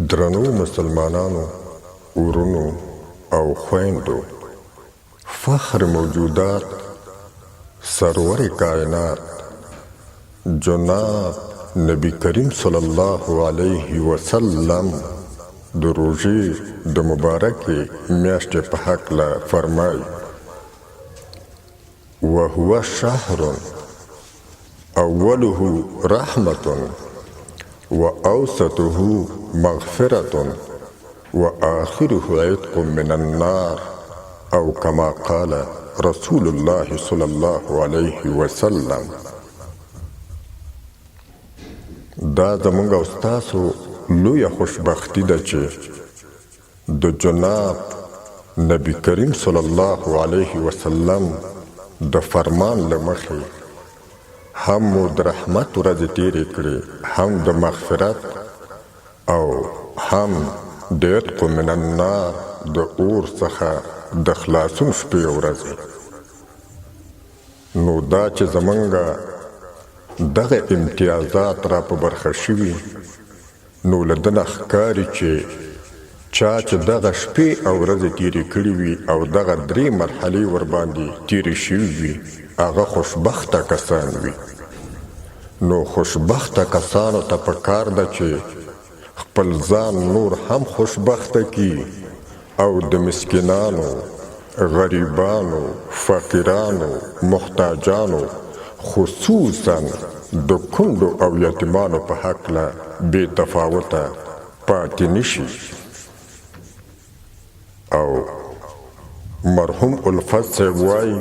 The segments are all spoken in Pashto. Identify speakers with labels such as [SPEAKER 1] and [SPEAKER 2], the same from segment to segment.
[SPEAKER 1] درنو مسلمانانو ورونو او خويندو فخر موجودات سرور کائنات جناب نبی کریم صلی الله علیه وسلم د روژې د مبارکې میاشتې په هکله فرمایي وهو شهر اوله رحمة وأوسطه مغفرة وآخره عتق من النار او كما قال رسول الله صلى الله عليه وسلم. دا زمونږ او ستاسو لویه خوشبختي ده چې د جناب نبی کریم صلی الله علیه وسلم د فرمان له مخې هم مو د رحمت ورځې تېرې کړې، هم د مغفرت او هم د عتق من النار د اور څخه د خلاصون شپې او ورځې. نو دا چې زمونږ دغه امتیازات را په برخه شوي، نو له ده نه ښکاري چې چا چې دغه شپې او ورځې تېرې کړي وي او دغه 3 مرحلې ورباندې تېرې شوي وي، هغه خوشبخته کسان وي. نو خوشبخته کسانو ته پکار ده چې خپل ځان نور هم خوشبخته کي او د مسکینانو، غریبانو، فقیرانو، محتاجانو، خصوصا د کونډو او یتیمانو په هکله بې تفاوته پاتې نشي. او مرحوم الفت صاحب وایي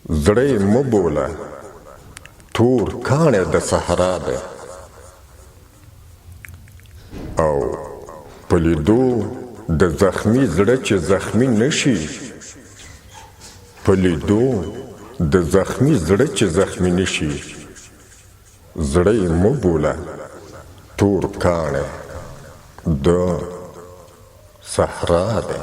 [SPEAKER 1] زړه یې مه بوله تور کاڼی د صحرا دی، او په لیدو د زخمي زړه چې زخمي نشي، په لیدو د زخمي زړه چې زخمي نشي، زړه یې مه بوله تور کاڼی د صحرا دی.